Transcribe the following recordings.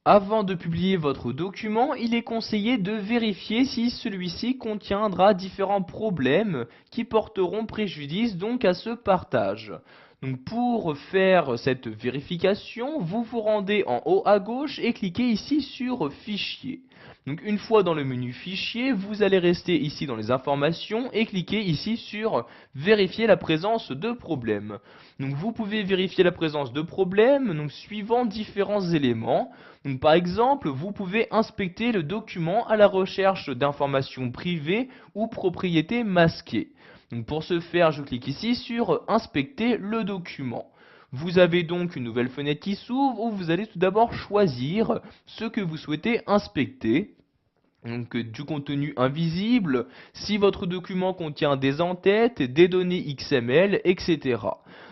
Avant de publier votre document, il est conseillé de vérifier si celui-ci contiendra différents problèmes qui porteront préjudice donc à ce partage. Donc pour faire cette vérification, vous vous rendez en haut à gauche et cliquez ici sur Fichier. Donc une fois dans le menu Fichier, vous allez rester ici dans les informations et cliquer ici sur Vérifier la présence de problèmes. Donc vous pouvez vérifier la présence de problèmes donc suivant différents éléments. Donc, par exemple, vous pouvez inspecter le document à la recherche d'informations privées ou propriétés masquées. Donc, pour ce faire, je clique ici sur Inspecter le document. Vous avez donc une nouvelle fenêtre qui s'ouvre où vous allez tout d'abord choisir ce que vous souhaitez inspecter. Donc du contenu invisible, si votre document contient des en-têtes, des données XML, etc.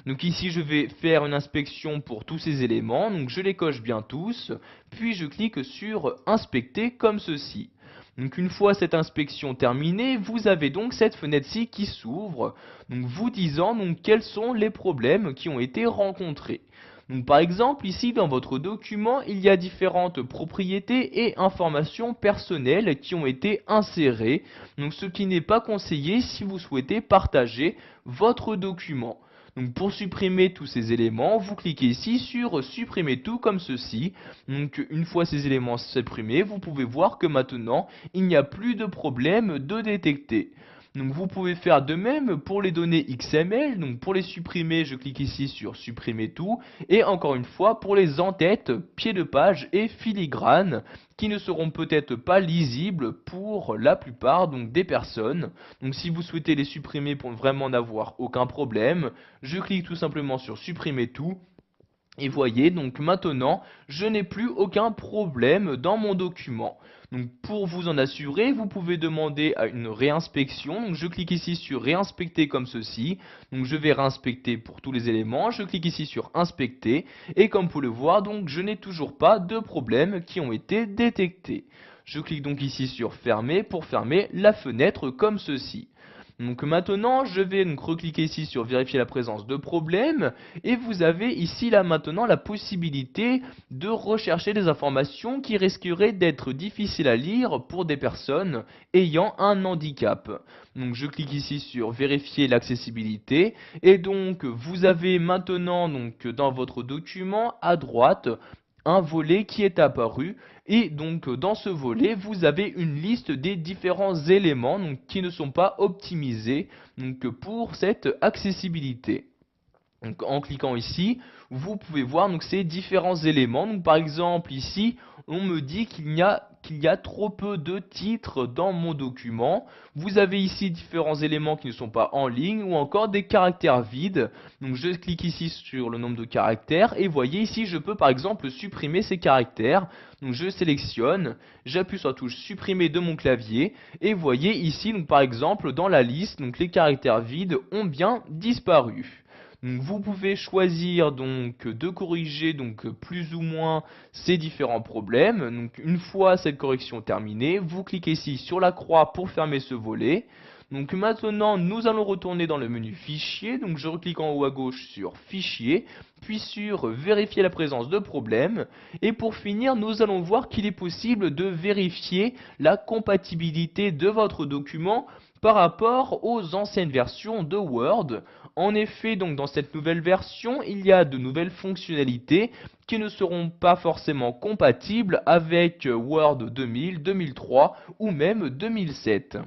Donc ici je vais faire une inspection pour tous ces éléments, donc je les coche bien tous, puis je clique sur Inspecter comme ceci. Donc une fois cette inspection terminée, vous avez donc cette fenêtre-ci qui s'ouvre, donc vous disant donc quels sont les problèmes qui ont été rencontrés. Donc, par exemple, ici dans votre document, il y a différentes propriétés et informations personnelles qui ont été insérées, donc ce qui n'est pas conseillé si vous souhaitez partager votre document. Donc pour supprimer tous ces éléments, vous cliquez ici sur Supprimer tout comme ceci. Donc une fois ces éléments supprimés, vous pouvez voir que maintenant, il n'y a plus de problème de détecter. Donc vous pouvez faire de même pour les données XML, donc pour les supprimer, je clique ici sur Supprimer tout, et encore une fois pour les en-têtes, pieds de page et filigrane, qui ne seront peut-être pas lisibles pour la plupart donc des personnes. Donc si vous souhaitez les supprimer pour vraiment n'avoir aucun problème, je clique tout simplement sur Supprimer tout. Et voyez, donc maintenant, je n'ai plus aucun problème dans mon document. Donc pour vous en assurer, vous pouvez demander à une réinspection. Donc je clique ici sur Réinspecter comme ceci. Donc je vais réinspecter pour tous les éléments. Je clique ici sur Inspecter. Et comme vous pouvez le voir, donc je n'ai toujours pas de problèmes qui ont été détectés. Je clique donc ici sur Fermer pour fermer la fenêtre comme ceci. Donc maintenant, je vais donc recliquer ici sur vérifier la présence de problèmes et vous avez ici là maintenant la possibilité de rechercher des informations qui risqueraient d'être difficiles à lire pour des personnes ayant un handicap. Donc je clique ici sur vérifier l'accessibilité et donc vous avez maintenant donc dans votre document à droite un volet qui est apparu et donc dans ce volet vous avez une liste des différents éléments donc, qui ne sont pas optimisés donc, pour cette accessibilité. Donc, en cliquant ici, vous pouvez voir donc, ces différents éléments. Donc, par exemple, ici, on me dit qu'il y a trop peu de titres dans mon document. Vous avez ici différents éléments qui ne sont pas en ligne ou encore des caractères vides. Donc, je clique ici sur le nombre de caractères et voyez ici, je peux par exemple supprimer ces caractères. Donc, je sélectionne, j'appuie sur la touche supprimer de mon clavier et voyez ici, donc, par exemple, dans la liste, donc, les caractères vides ont bien disparu. Donc vous pouvez choisir donc de corriger donc plus ou moins ces différents problèmes. Donc une fois cette correction terminée, vous cliquez ici sur la croix pour fermer ce volet. Donc maintenant nous allons retourner dans le menu Fichier. Donc je reclique en haut à gauche sur Fichier, puis sur Vérifier la présence de problèmes. Et pour finir, nous allons voir qu'il est possible de vérifier la compatibilité de votre document par rapport aux anciennes versions de Word. En effet, donc dans cette nouvelle version, il y a de nouvelles fonctionnalités qui ne seront pas forcément compatibles avec Word 2000, 2003 ou même 2007.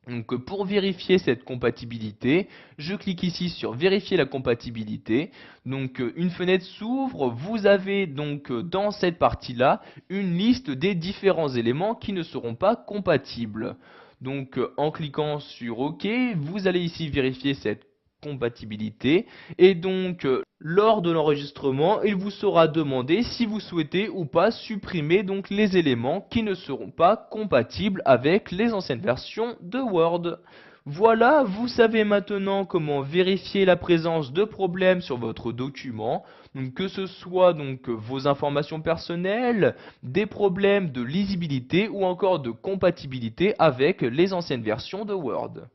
Donc pour vérifier cette compatibilité, je clique ici sur vérifier la compatibilité. Donc une fenêtre s'ouvre, vous avez donc dans cette partie-là une liste des différents éléments qui ne seront pas compatibles. Donc en cliquant sur OK, vous allez ici vérifier cette compatibilité et donc lors de l'enregistrement, il vous sera demandé si vous souhaitez ou pas supprimer donc les éléments qui ne seront pas compatibles avec les anciennes versions de Word. Voilà, vous savez maintenant comment vérifier la présence de problèmes sur votre document, donc que ce soit donc vos informations personnelles, des problèmes de lisibilité ou encore de compatibilité avec les anciennes versions de Word.